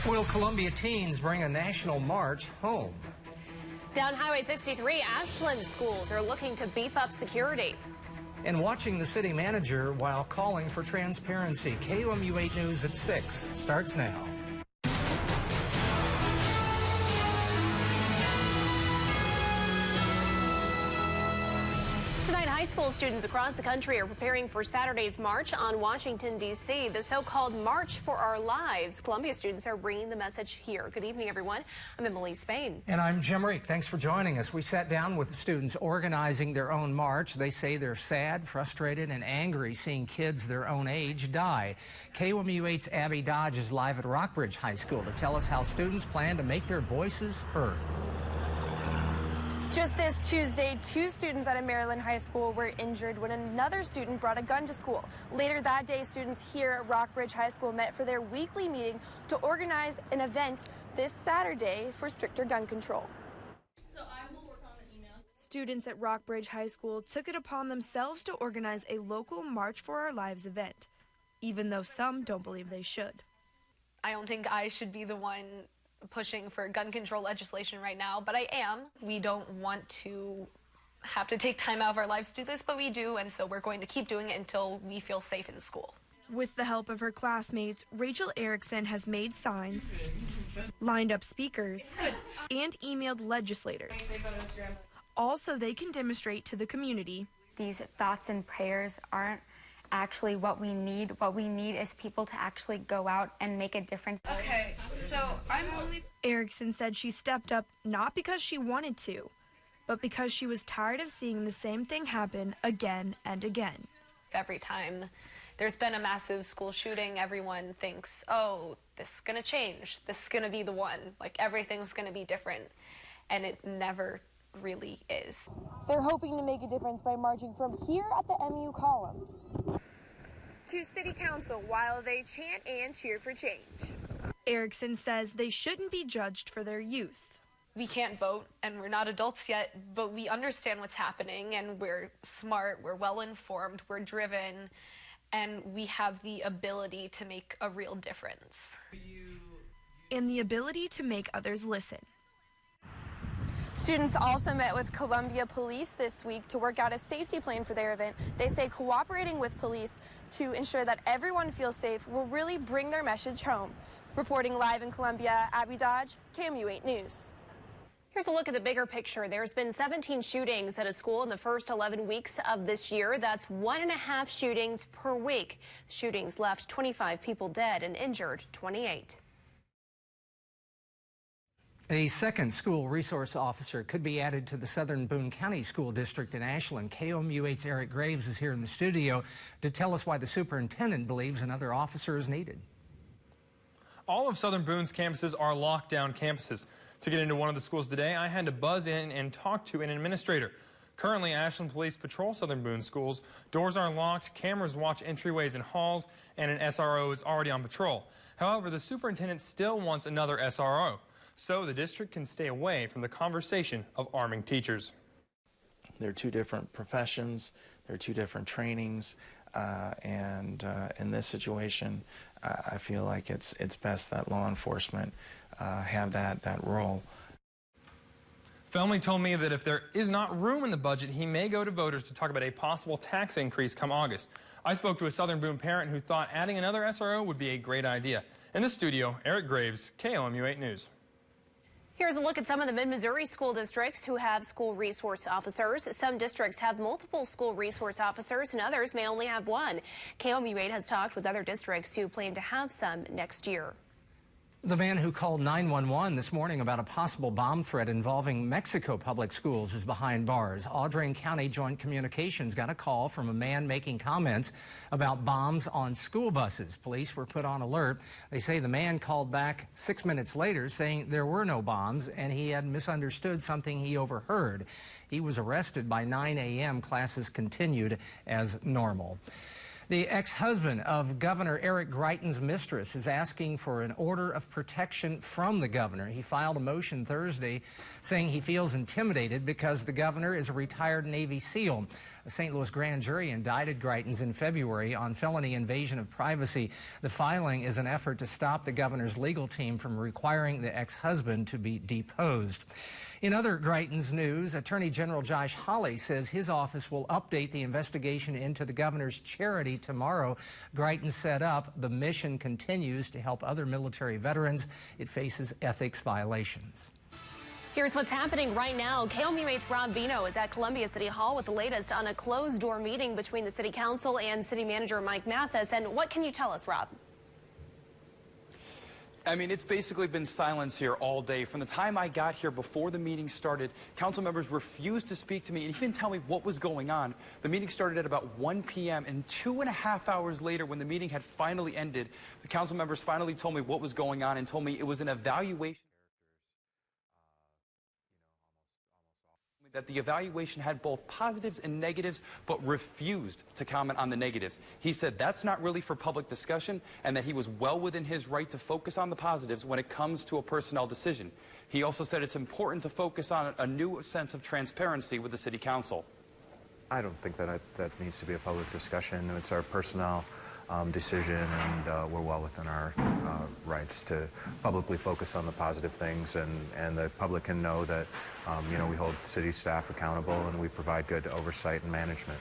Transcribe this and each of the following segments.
Will Columbia teens bring a national march home? Down Highway 63, Ashland schools are looking to beef up security. And watching the city manager while calling for transparency. KOMU 8 News at 6 starts now. Tonight, high school students across the country are preparing for Saturday's march on Washington, D.C., the so-called March for Our Lives. Columbia students are bringing the message here. Good evening, everyone. I'm Emily Spain. And I'm Jim Reek. Thanks for joining us. We sat down with the students organizing their own march. They say they're sad, frustrated, and angry seeing kids their own age die. KOMU 8's Abby Dodge is live at Rockbridge High School to tell us how students plan to make their voices heard. Just this Tuesday, 2 students at a Maryland high school were injured when another student brought a gun to school. Later that day, students here at Rockbridge High School met for their weekly meeting to organize an event this Saturday for stricter gun control. So I will work on the email. Students at Rockbridge High School took it upon themselves to organize a local March for Our Lives event, even though some don't believe they should. I don't think I should be the one pushing for gun control legislation right now, but I am. We don't want to have to take time out of our lives to do this, but we do, and so we're going to keep doing it until we feel safe in school. With the help of her classmates, Rachel Erickson has made signs, lined up speakers, and emailed legislators, all so they can demonstrate to the community. These thoughts and prayers aren't actually what we need. What we need is people to actually go out and make a difference. Okay, so I'm only... Erickson said she stepped up not because she wanted to, but because she was tired of seeing the same thing happen again and again. Every time there's been a massive school shooting, everyone thinks, oh, this is going to change. This is going to be the one. Like, everything's going to be different. And it never really is. They're hoping to make a difference by marching from here at the MU columns to City Council while they chant and cheer for change. Erickson says they shouldn't be judged for their youth. We can't vote, and we're not adults yet, but we understand what's happening, and we're smart, we're well-informed, we're driven, and we have the ability to make a real difference. And the ability to make others listen. Students also met with Columbia Police this week to work out a safety plan for their event. They say cooperating with police to ensure that everyone feels safe will really bring their message home. Reporting live in Columbia, Abby Dodge, KOMU 8 News. Here's a look at the bigger picture. There's been 17 shootings at a school in the first 11 weeks of this year. That's 1.5 shootings per week. Shootings left 25 people dead and injured 28. A second school resource officer could be added to the Southern Boone County School District in Ashland. KOMU 8's Eric Graves is here in the studio to tell us why the superintendent believes another officer is needed. All of Southern Boone's campuses are lockdown campuses. To get into one of the schools today, I had to buzz in and talk to an administrator. Currently, Ashland Police patrol Southern Boone schools. Doors are locked, cameras watch entryways and halls, and an SRO is already on patrol. However, the superintendent still wants another SRO, so the district can stay away from the conversation of arming teachers. They're two different professions, they're two different trainings, and in this situation, I feel like it's best that law enforcement have that role. Felmy told me that if there is not room in the budget, he may go to voters to talk about a possible tax increase come August. I spoke to a Southern Boone parent who thought adding another SRO would be a great idea. In the studio, Eric Graves, KOMU 8 News. Here's a look at some of the mid-Missouri school districts who have school resource officers. Some districts have multiple school resource officers and others may only have one. KOMU 8 has talked with other districts who plan to have some next year. The man who called 911 this morning about a possible bomb threat involving Mexico public schools is behind bars. Audrain County Joint Communications got a call from a man making comments about bombs on school buses. Police were put on alert. They say the man called back 6 minutes later saying there were no bombs and he had misunderstood something he overheard. He was arrested by 9 a.m. Classes continued as normal. The ex-husband of Governor Eric Greitens' mistress is asking for an order of protection from the governor. He filed a motion Thursday saying he feels intimidated because the governor is a retired Navy SEAL. A St. Louis grand jury indicted Greitens in February on felony invasion of privacy. The filing is an effort to stop the governor's legal team from requiring the ex-husband to be deposed. In other Greitens news, Attorney General Josh Hawley says his office will update the investigation into the governor's charity tomorrow. Greitens set up. The mission continues to help other military veterans. It faces ethics violations. Here's what's happening right now. KOMU 8's Rob Vino is at Columbia City Hall with the latest on a closed-door meeting between the city council and city manager Mike Mathis. And what can you tell us, Rob? I mean, it's basically been silence here all day. From the time I got here before the meeting started, council members refused to speak to me and even tell me what was going on. The meeting started at about 1 p.m. and 2.5 hours later, when the meeting had finally ended, the council members finally told me what was going on and told me it was an evaluation. That the evaluation had both positives and negatives, but refused to comment on the negatives. He said that's not really for public discussion and that he was well within his right to focus on the positives when it comes to a personnel decision. He also said it's important to focus on a new sense of transparency with the city council. I don't think that needs to be a public discussion. It's our personnel decision, and we're well within our rights to publicly focus on the positive things, and the public can know that you know, we hold city staff accountable and we provide good oversight and management.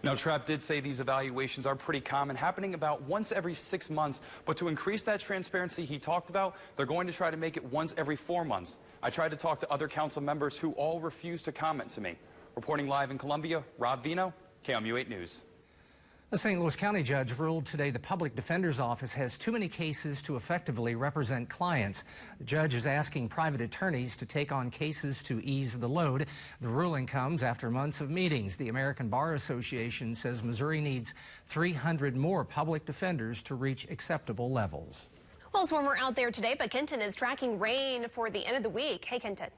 Now, Trapp did say these evaluations are pretty common, happening about once every 6 months. But to increase that transparency he talked about, they're going to try to make it once every 4 months. I tried to talk to other council members who all refused to comment to me. Reporting live in Columbia, Rob Vino, KOMU 8 News. A St. Louis County judge ruled today the Public Defender's Office has too many cases to effectively represent clients. The judge is asking private attorneys to take on cases to ease the load. The ruling comes after months of meetings. The American Bar Association says Missouri needs 300 more public defenders to reach acceptable levels. Well, it's warmer out there today, but Kenton is tracking rain for the end of the week. Hey, Kenton.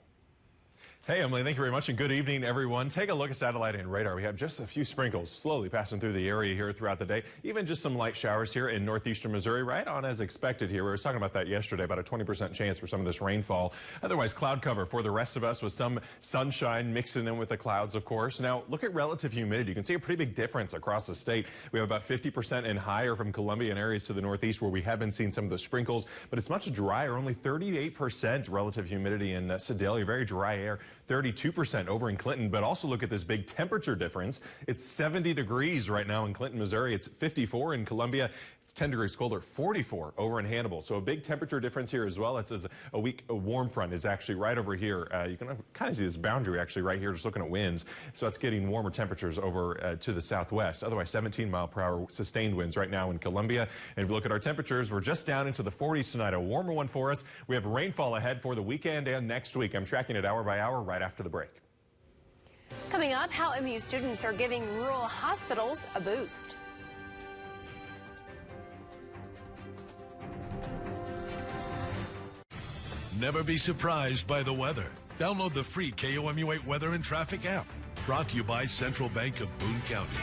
Hey, Emily, thank you very much, and good evening, everyone. Take a look at satellite and radar. We have just a few sprinkles slowly passing through the area here throughout the day. Even just some light showers here in northeastern Missouri, right on as expected here. We were talking about that yesterday, about a 20% chance for some of this rainfall. Otherwise, cloud cover for the rest of us with some sunshine mixing in with the clouds, of course. Now, look at relative humidity. You can see a pretty big difference across the state. We have about 50% and higher from Columbia and areas to the northeast where we have been seeing some of the sprinkles, but it's much drier, only 38% relative humidity in Sedalia, very dry air. 32% over in Clinton, but also look at this big temperature difference. It's 70 degrees right now in Clinton, Missouri. It's 54 in Columbia. It's 10 degrees colder, 44 over in Hannibal. So a big temperature difference here as well. It says a warm front is actually right over here. You can kind of see this boundary actually right here, just looking at winds. So it's getting warmer temperatures over to the southwest. Otherwise, 17-mile-per-hour sustained winds right now in Columbia. And if you look at our temperatures, we're just down into the 40s tonight. A warmer one for us. We have rainfall ahead for the weekend and next week. I'm tracking it hour by hour right after the break. Coming up, how MU students are giving rural hospitals a boost. Never be surprised by the weather. Download the free KOMU 8 Weather and Traffic app. Brought to you by Central Bank of Boone County.